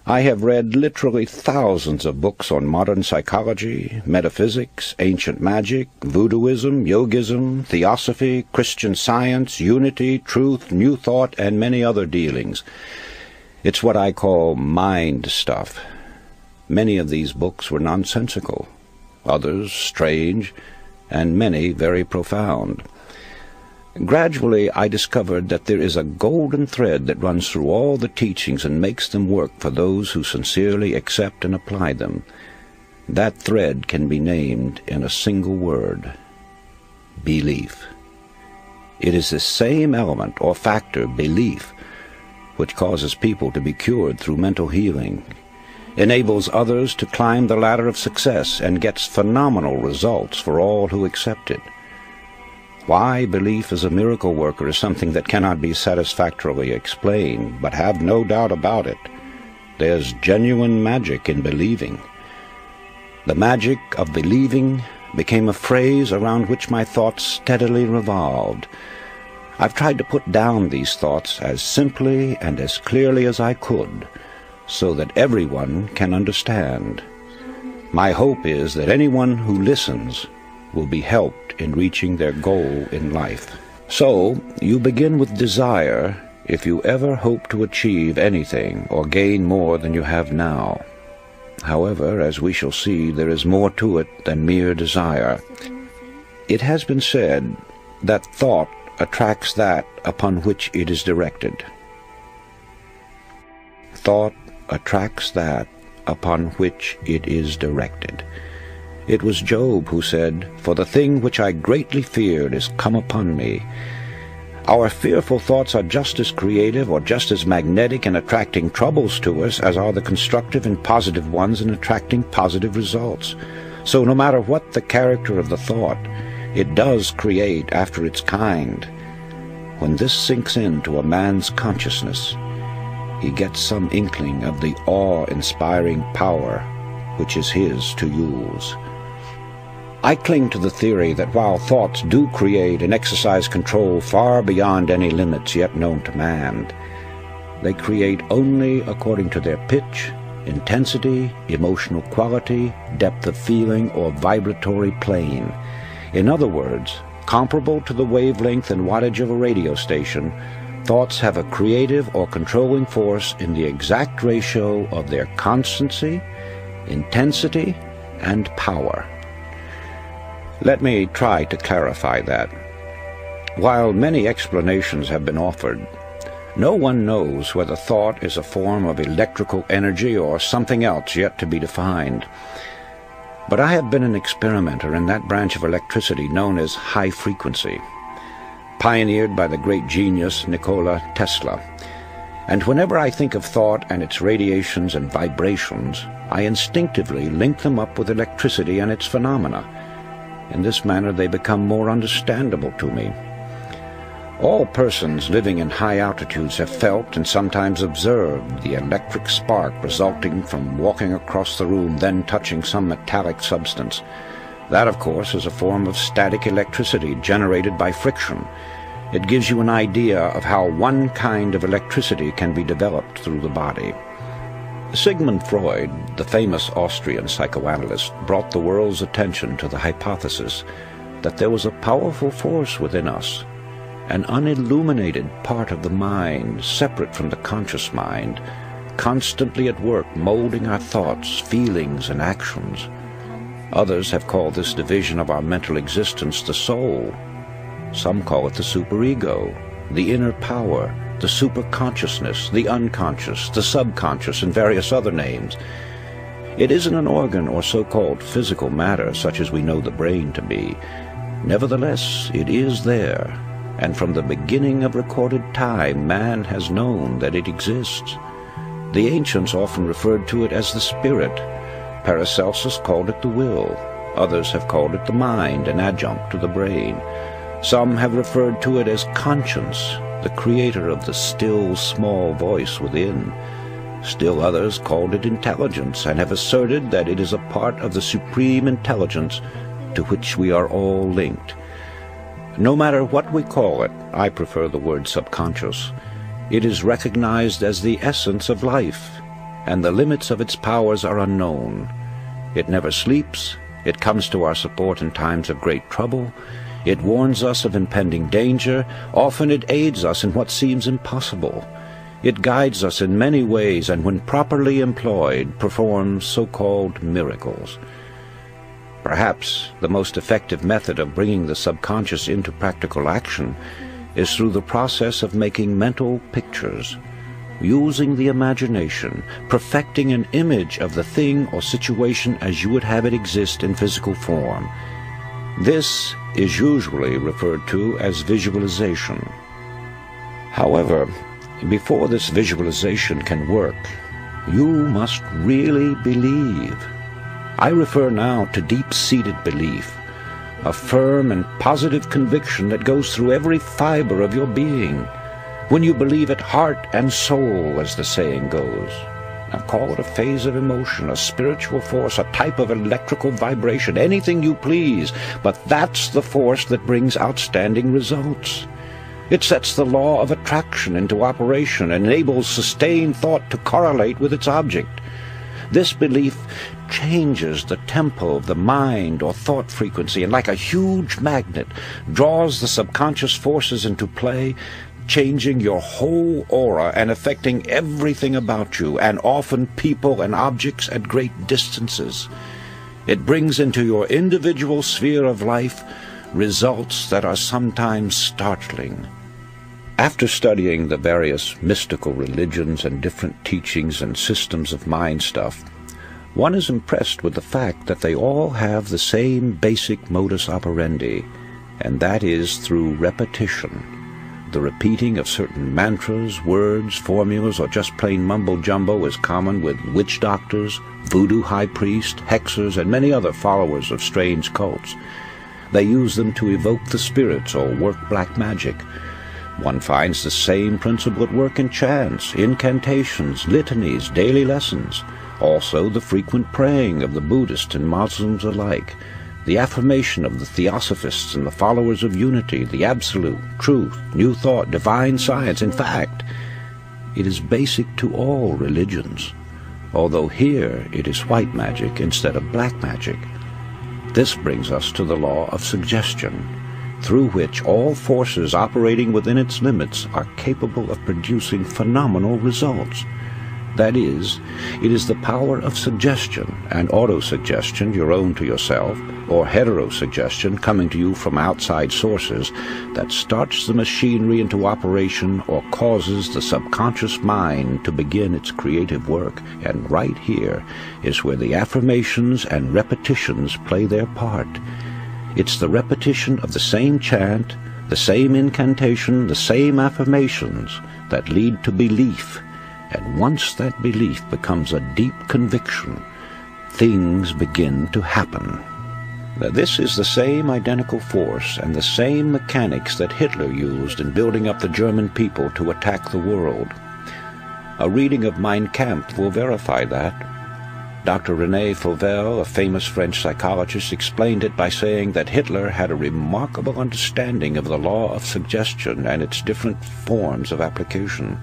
I have read literally thousands of books on modern psychology, metaphysics, ancient magic, voodooism, yogism, theosophy, Christian Science, unity, truth, new thought, and many other dealings. It's what I call mind stuff. Many of these books were nonsensical, others strange, and many very profound. Gradually, I discovered that there is a golden thread that runs through all the teachings and makes them work for those who sincerely accept and apply them. That thread can be named in a single word: belief. It is the same element or factor, belief, which causes people to be cured through mental healing, enables others to climb the ladder of success, and gets phenomenal results for all who accept it. Why belief is a miracle worker is something that cannot be satisfactorily explained, but have no doubt about it. There's genuine magic in believing. The magic of believing became a phrase around which my thoughts steadily revolved. I've tried to put down these thoughts as simply and as clearly as I could, so that everyone can understand. My hope is that anyone who listens will be helped in reaching their goal in life. So, you begin with desire if you ever hope to achieve anything or gain more than you have now. However, as we shall see, there is more to it than mere desire. It has been said that thought attracts that upon which it is directed. Thought attracts that upon which it is directed. It was Job who said, "For the thing which I greatly feared is come upon me." Our fearful thoughts are just as creative or just as magnetic in attracting troubles to us as are the constructive and positive ones in attracting positive results. So no matter what the character of the thought, it does create after its kind. When this sinks into a man's consciousness, he gets some inkling of the awe-inspiring power which is his to use. I cling to the theory that while thoughts do create and exercise control far beyond any limits yet known to man, they create only according to their pitch, intensity, emotional quality, depth of feeling, or vibratory plane. In other words, comparable to the wavelength and wattage of a radio station, thoughts have a creative or controlling force in the exact ratio of their constancy, intensity, and power. Let me try to clarify that. While many explanations have been offered, no one knows whether thought is a form of electrical energy or something else yet to be defined. But I have been an experimenter in that branch of electricity known as high frequency, pioneered by the great genius Nikola Tesla. And whenever I think of thought and its radiations and vibrations, I instinctively link them up with electricity and its phenomena. In this manner they become more understandable to me. All persons living in high altitudes have felt and sometimes observed the electric spark resulting from walking across the room, then touching some metallic substance. That, of course, is a form of static electricity generated by friction. It gives you an idea of how one kind of electricity can be developed through the body. Sigmund Freud, the famous Austrian psychoanalyst, brought the world's attention to the hypothesis that there was a powerful force within us, an unilluminated part of the mind, separate from the conscious mind, constantly at work molding our thoughts, feelings, and actions. Others have called this division of our mental existence the soul. Some call it the superego, the inner power, the superconsciousness, the unconscious, the subconscious, and various other names. It isn't an organ or so-called physical matter such as we know the brain to be. Nevertheless, it is there, and from the beginning of recorded time, man has known that it exists. The ancients often referred to it as the spirit. Paracelsus called it the will. Others have called it the mind, an adjunct to the brain. Some have referred to it as conscience, the creator of the still, small voice within. Still others called it intelligence, and have asserted that it is a part of the supreme intelligence to which we are all linked. No matter what we call it, I prefer the word subconscious. It is recognized as the essence of life, and the limits of its powers are unknown. It never sleeps. It comes to our support in times of great trouble. It warns us of impending danger. Often it aids us in what seems impossible. It guides us in many ways, and when properly employed, performs so-called miracles. Perhaps the most effective method of bringing the subconscious into practical action is through the process of making mental pictures, using the imagination, perfecting an image of the thing or situation as you would have it exist in physical form. This is usually referred to as visualization. However, before this visualization can work, you must really believe. I refer now to deep-seated belief, a firm and positive conviction that goes through every fiber of your being. When you believe it heart and soul, as the saying goes. Now call it a phase of emotion, a spiritual force, a type of electrical vibration, anything you please, but that's the force that brings outstanding results. It sets the law of attraction into operation and enables sustained thought to correlate with its object. This belief changes the tempo of the mind or thought frequency, and like a huge magnet, draws the subconscious forces into play, changing your whole aura and affecting everything about you, and often people and objects at great distances. It brings into your individual sphere of life results that are sometimes startling. After studying the various mystical religions and different teachings and systems of mind stuff, one is impressed with the fact that they all have the same basic modus operandi, and that is through repetition. The repeating of certain mantras, words, formulas, or just plain mumbo-jumbo is common with witch doctors, voodoo high priests, hexers, and many other followers of strange cults. They use them to evoke the spirits or work black magic. One finds the same principle at work in chants, incantations, litanies, daily lessons. Also the frequent praying of the Buddhists and Muslims alike, the affirmation of the Theosophists and the followers of unity, the absolute, truth, new thought, divine science. In fact, it is basic to all religions, although here it is white magic instead of black magic. This brings us to the law of suggestion, through which all forces operating within its limits are capable of producing phenomenal results. That is, it is the power of suggestion and autosuggestion, your own to yourself, or heterosuggestion coming to you from outside sources, that starts the machinery into operation or causes the subconscious mind to begin its creative work. And right here is where the affirmations and repetitions play their part. It's the repetition of the same chant, the same incantation, the same affirmations that lead to belief. And once that belief becomes a deep conviction, things begin to happen. Now, this is the same identical force and the same mechanics that Hitler used in building up the German people to attack the world. A reading of Mein Kampf will verify that. Dr. René Fauvel, a famous French psychologist, explained it by saying that Hitler had a remarkable understanding of the law of suggestion and its different forms of application.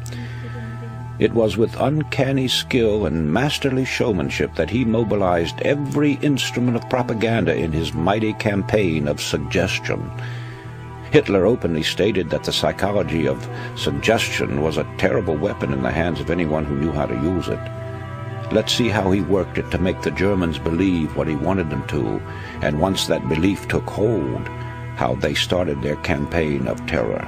It was with uncanny skill and masterly showmanship that he mobilized every instrument of propaganda in his mighty campaign of suggestion. Hitler openly stated that the psychology of suggestion was a terrible weapon in the hands of anyone who knew how to use it. Let's see how he worked it to make the Germans believe what he wanted them to, and once that belief took hold, how they started their campaign of terror.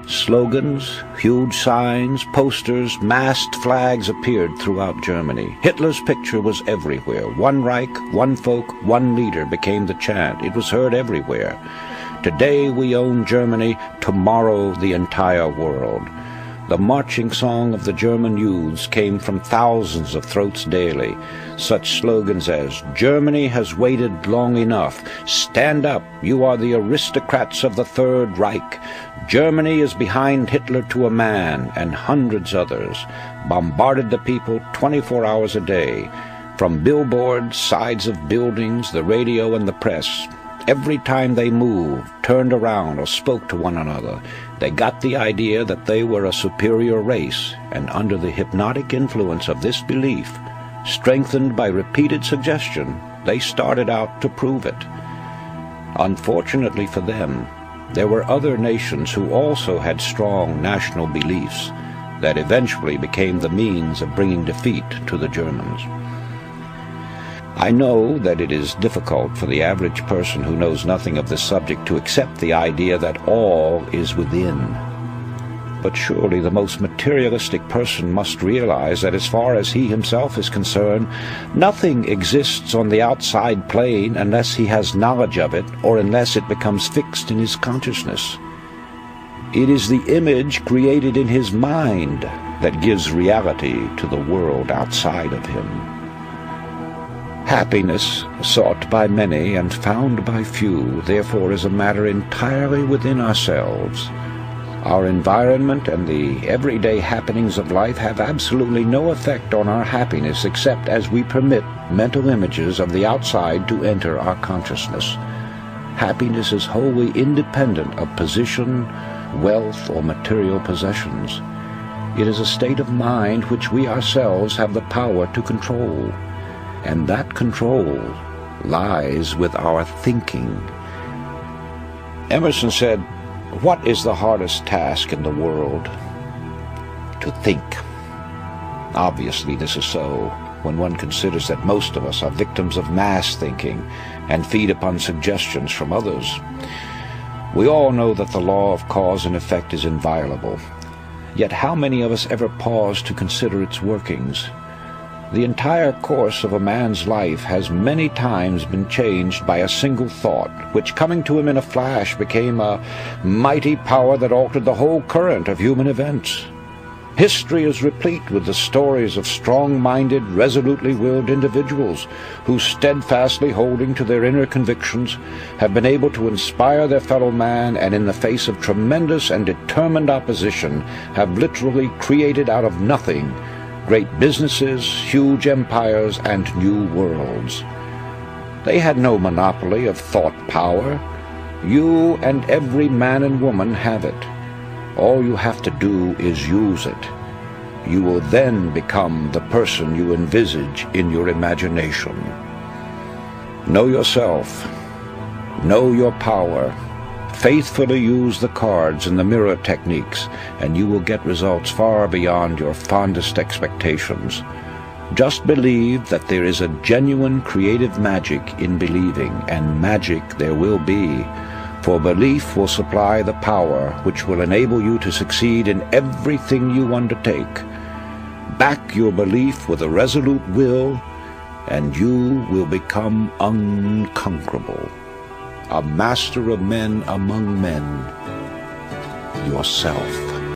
Slogans, huge signs, posters, masked flags appeared throughout Germany. Hitler's picture was everywhere. One Reich, one folk, one leader became the chant. It was heard everywhere. Today we own Germany, tomorrow the entire world. The marching song of the German youths came from thousands of throats daily. Such slogans as, "Germany has waited long enough," "Stand up, you are the aristocrats of the Third Reich," "Germany is behind Hitler to a man," and hundreds others, bombarded the people 24 hours a day. From billboards, sides of buildings, the radio and the press, Every time they moved, turned around, or spoke to one another, they got the idea that they were a superior race, and under the hypnotic influence of this belief, strengthened by repeated suggestion, they started out to prove it. Unfortunately for them, there were other nations who also had strong national beliefs that eventually became the means of bringing defeat to the Germans. I know that it is difficult for the average person who knows nothing of this subject to accept the idea that all is within. But surely the most materialistic person must realize that as far as he himself is concerned, nothing exists on the outside plane unless he has knowledge of it or unless it becomes fixed in his consciousness. It is the image created in his mind that gives reality to the world outside of him. Happiness, sought by many and found by few, therefore is a matter entirely within ourselves. Our environment and the everyday happenings of life have absolutely no effect on our happiness except as we permit mental images of the outside to enter our consciousness. Happiness is wholly independent of position, wealth, or material possessions. It is a state of mind which we ourselves have the power to control. And that control lies with our thinking. Emerson said, "What is the hardest task in the world? To think." Obviously this is so when one considers that most of us are victims of mass thinking and feed upon suggestions from others. We all know that the law of cause and effect is inviolable. Yet how many of us ever pause to consider its workings? The entire course of a man's life has many times been changed by a single thought, which coming to him in a flash became a mighty power that altered the whole current of human events. History is replete with the stories of strong-minded, resolutely willed individuals who, steadfastly holding to their inner convictions, have been able to inspire their fellow man and in the face of tremendous and determined opposition have literally created out of nothing great businesses, huge empires, and new worlds. They had no monopoly of thought power. You and every man and woman have it. All you have to do is use it. You will then become the person you envisage in your imagination. Know yourself. Know your power. Faithfully use the cards and the mirror techniques, and you will get results far beyond your fondest expectations. Just believe that there is a genuine creative magic in believing, and magic there will be, for belief will supply the power which will enable you to succeed in everything you undertake. Back your belief with a resolute will, and you will become unconquerable. A master of men among men, yourself.